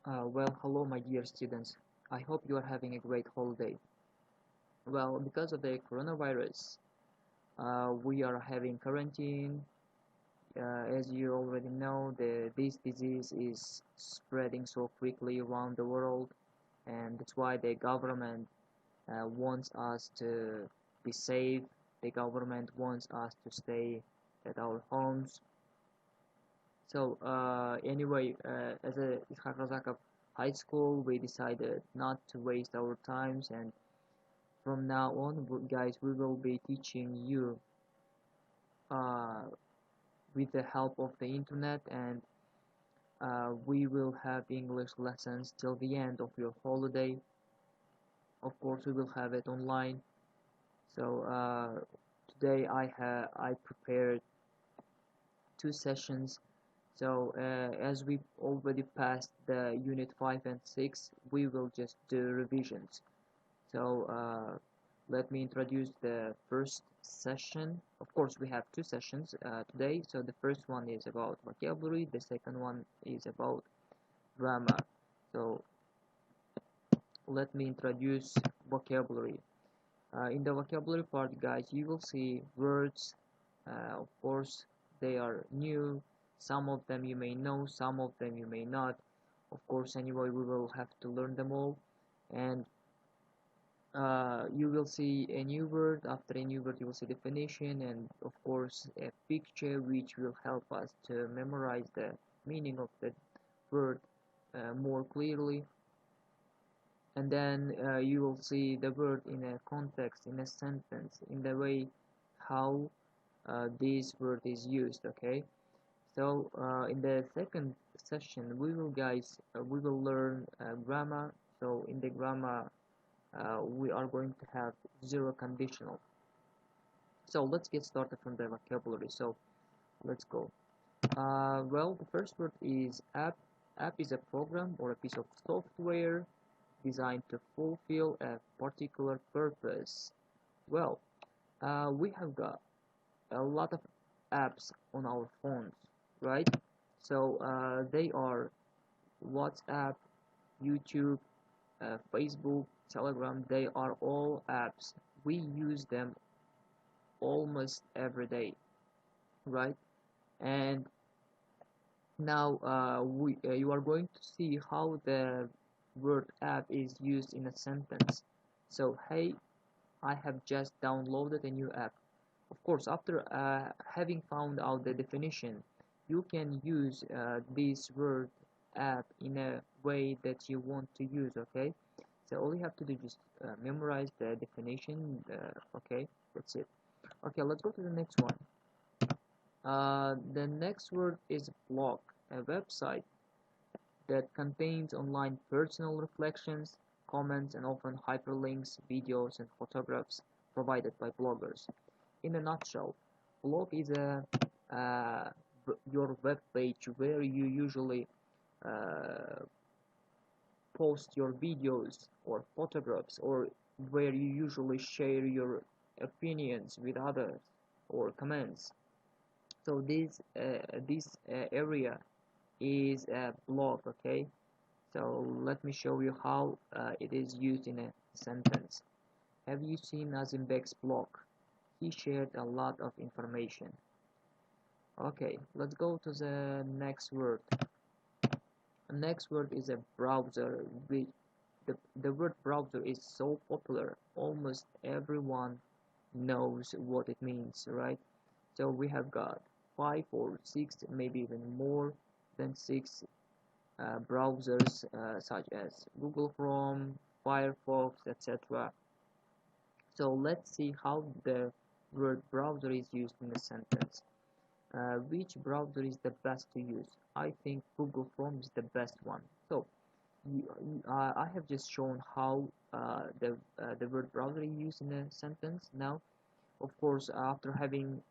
Hello, my dear students. I hope you are having a great holiday. Well, because of the coronavirus, we are having quarantine. As you already know, this disease is spreading so quickly around the world, and that's why the government wants us to be safe. The government wants us to stay at our homes. As a Ishaq Razakov High School, we decided not to waste our times, and from now on, guys, we will be teaching you uh, with the help of the internet, and we will have English lessons till the end of your holiday. Of course, we will have it online. So today I prepared two sessions. So as we already passed the unit 5 and 6, we will just do revisions. So let me introduce the first session. Of course, we have two sessions today. So the first one is about vocabulary, the second one is about grammar. So let me introduce vocabulary. In the vocabulary part, guys, you will see words. Of course, they are new. Some of them you may know, some of them you may not. Of course, anyway, we will have to learn them all. And you will see a new word. After a new word, you will see definition and of course a picture which will help us to memorize the meaning of the word more clearly. And then you will see the word in a context, in a sentence, in the way how this word is used. Okay, so in the second session we will learn grammar. So in the grammar we are going to have zero conditional. So let's get started from the vocabulary. So let's go. Well, the first word is app. App is a program or a piece of software designed to fulfill a particular purpose. Well, we have got a lot of apps on our phones, right? So they are WhatsApp, YouTube, Facebook, Telegram. They are all apps. We use them almost every day, right? And now you are going to see how the word app is used in a sentence. So hey, I have just downloaded a new app. Of course, after having found out the definition, you can use this word app in a way that you want to use. Okay, so all you have to do is just memorize the definition. Okay, that's it. Okay, let's go to the next one. The next word is blog, a website that contains online personal reflections, comments, and often hyperlinks, videos, and photographs provided by bloggers. In a nutshell, blog is uh, your web page where you usually uh, post your videos or photographs, or where you usually share your opinions with others or comments. So this area is a blog. Okay, so let me show you how it is used in a sentence. Have you seen Azimbek's blog? He shared a lot of information. Okay, let's go to the next word. The next word is a browser. The word browser is so popular, almost everyone knows what it means, right? So we have got 5 or 6, maybe even more than 6 browsers such as Google Chrome, Firefox, etc. So let's see how the word browser is used in a sentence. Which browser is the best to use? I think Google Chrome is the best one. So I have just shown how the word browser is used in a sentence. Now, of course, after having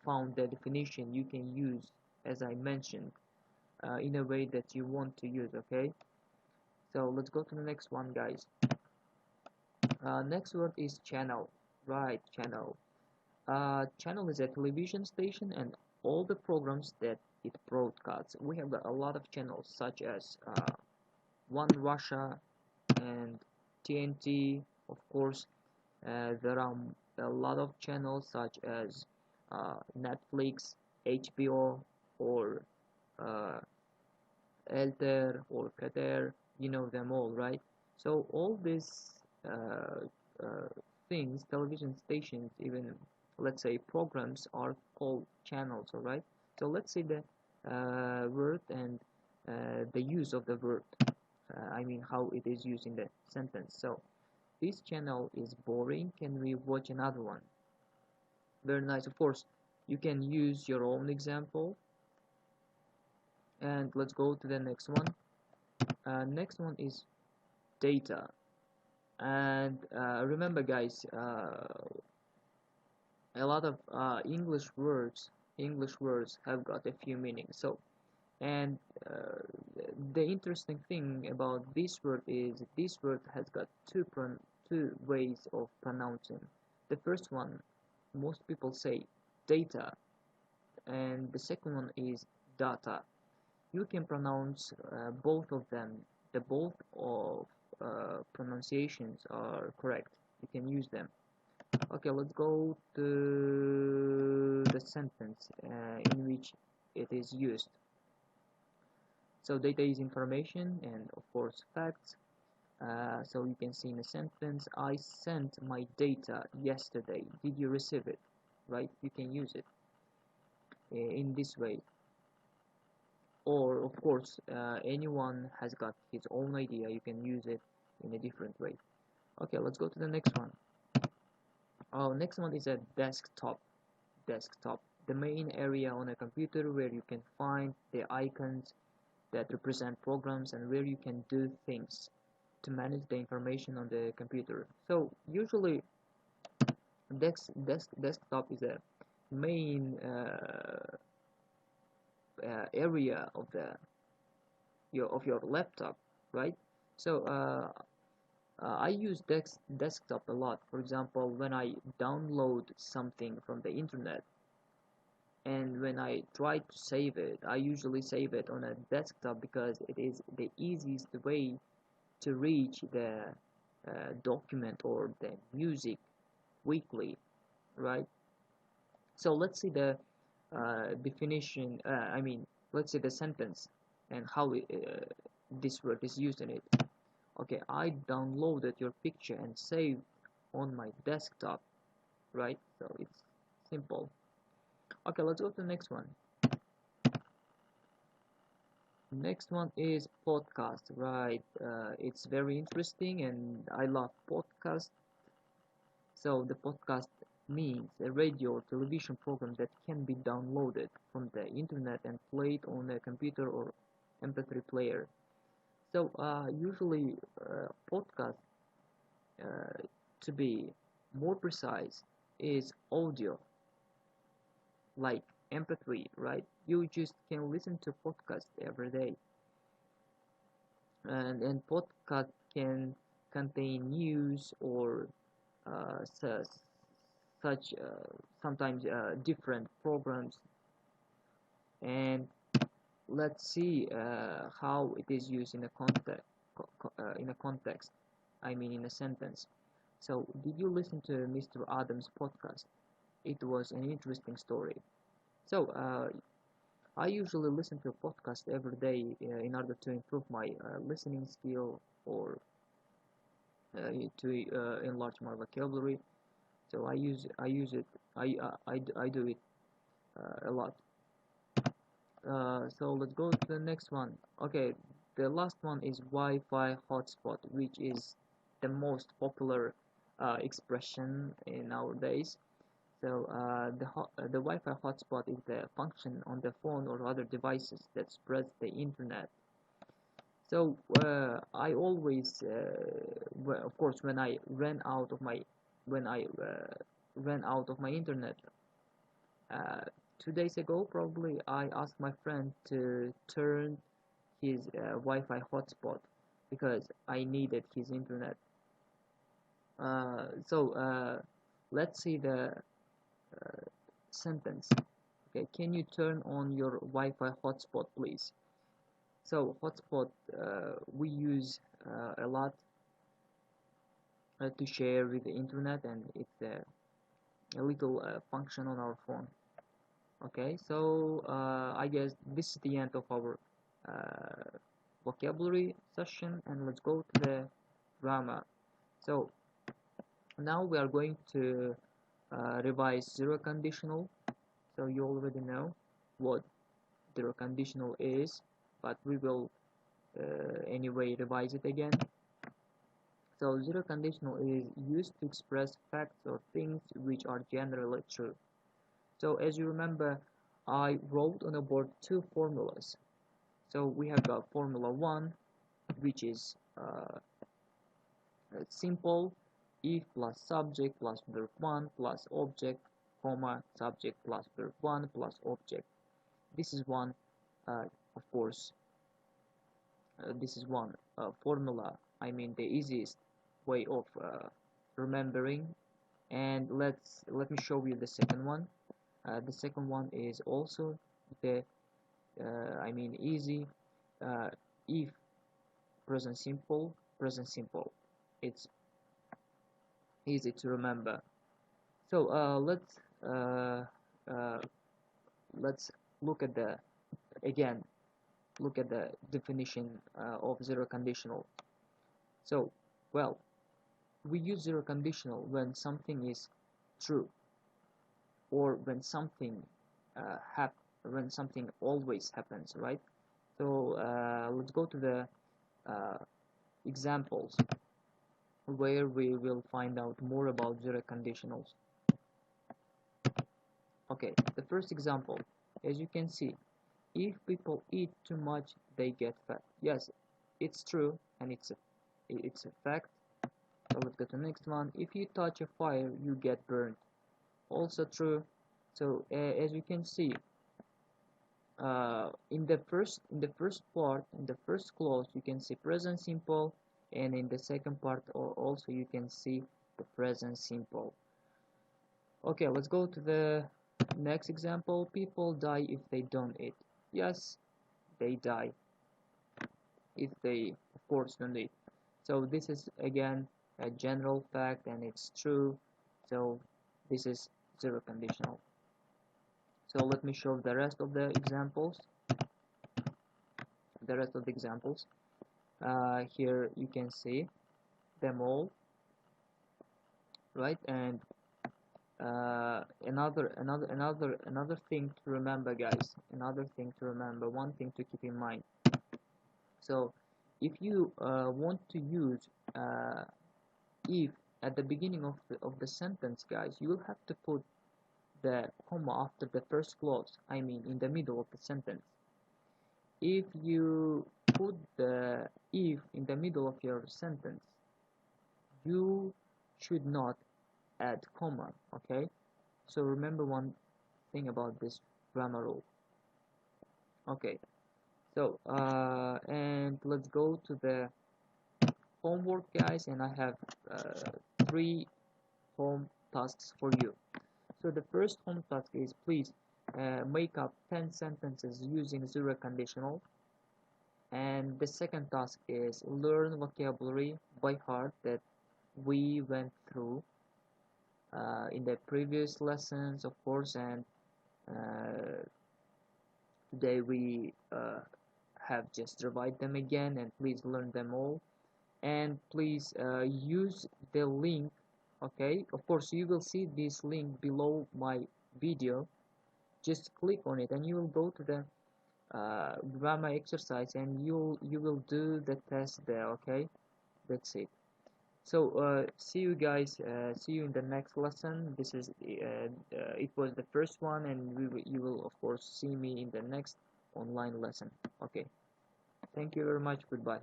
found the definition, you can use, as I mentioned, in a way that you want to use. Okay, so let's go to the next one, guys. Next word is channel. Right, channel. Channel is a television station, and all the programs that it broadcasts. We have got a lot of channels such as One Russia and TNT. Of course, there are a lot of channels such as Netflix, HBO, or uh, Elter or Qatar. You know them all, right? So all these uh, uh, things, television stations, even let's say programs, are called channels, all right? So let's see the word and the use of the word. I mean how it is used in the sentence. So this channel is boring. Can we watch another one? Very nice. Of course, you can use your own example. And let's go to the next one. Next one is data. And remember, guys, a lot of English words have got a few meanings. So, and uh, the interesting thing about this word is this word has got two ways of pronouncing. The first one, most people say data, and the second one is data. You can pronounce both of them. The both of pronunciations are correct. You can use them. Okay, let's go to the sentence in which it is used. So data is information and of course facts. So you can see in a sentence, I sent my data yesterday. Did you receive it? Right? You can use it in this way. Or of course, anyone has got his own idea. You can use it in a different way. Okay, let's go to the next one. Oh, next one is a desktop. Desktop, the main area on a computer where you can find the icons that represent programs and where you can do things to manage the information on the computer. So usually desktop is a main area of your laptop, right? So I use desktop a lot. For example, when I download something from the internet, and when I try to save it, I usually save it on a desktop because it is the easiest way to reach the document or the music quickly, right? So let's see the definition. I mean, let's see the sentence and how this word is used in it. Okay, I downloaded your picture and saved on my desktop, right? So it's simple. Okay, let's go to the next one. Next one is podcast, right? It's very interesting and I love podcast. So the podcast means a radio or television program that can be downloaded from the internet and played on a computer or MP3 player. So usually podcast, uh, to be more precise, is audio like MP3, right? You just can listen to podcast every day, and podcast can contain news or uh, such sometimes different programs. And let's see how it is used in a context. I mean, in a sentence. So, did you listen to Mr. Adams' podcast? It was an interesting story. So, I usually listen to a podcast every day in order to improve my listening skill or to enlarge my vocabulary. So I use it I do it a lot. So let's go to the next one. Okay, the last one is Wi-Fi hotspot, which is the most popular expression in nowadays. So the Wi-Fi hotspot is the function on the phone or other devices that spreads the internet. So I always, well, of course, when I ran out of my internet, uh, 2 days ago probably, I asked my friend to turn his Wi-Fi hotspot because I needed his internet. So let's see the sentence. Okay, can you turn on your Wi-Fi hotspot, please? So hotspot we use a lot to share with the internet, and it's a little function on our phone. Okay, so I guess this is the end of our vocabulary session, and let's go to the grammar. So now we are going to revise zero conditional. So you already know what zero conditional is, but we will anyway revise it again. So zero conditional is used to express facts or things which are generally true. So as you remember, I wrote on a board two formulas. So we have got formula 1, which is simple: if plus subject plus verb 1 plus object, comma, subject plus verb 1 plus object. This is one, of course, this is one formula, I mean the easiest way of remembering. And let me show you the second one. The second one is also the I mean easy. If present simple, it's easy to remember. So let's look at the definition of zero conditional. So, well, we use zero conditional when something is true, or when something always happens, right? So let's go to the examples where we will find out more about zero conditionals. Okay, the first example, as you can see, if people eat too much, they get fat. Yes, it's true, and it's a fact. So let's go to the next one. If you touch a fire, you get burned. Also true. So as you can see, in the first part, in the first clause, you can see present simple, and in the second part also you can see the present simple. Okay, let's go to the next example. People die if they don't eat. Yes, they die if they, of course, don't eat. So this is again a general fact, and it's true. So this is zero conditional. So let me show the rest of the examples. Here you can see them all, right? And another thing to remember, guys. One thing to keep in mind. So if you want to use if at the beginning of the sentence, guys, you will have to put the comma after the first clause, I mean in the middle of the sentence. If you put the if in the middle of your sentence, you should not add comma, okay? So remember one thing about this grammar rule. Okay, so and let's go to the homework, guys, and I have 3 home tasks for you. So the first home task is, please make up 10 sentences using zero conditional. And the second task is learn vocabulary by heart that we went through in the previous lessons, of course, and today we have just revised them again, and please learn them all. And please use the link. Okay, of course you will see this link below my video. Just click on it and you will go to the grammar exercise, and you will do the test there. Okay, that's it. So see you guys, see you in the next lesson. This is it was the first one, and you will of course see me in the next online lesson. Okay, thank you very much. Goodbye.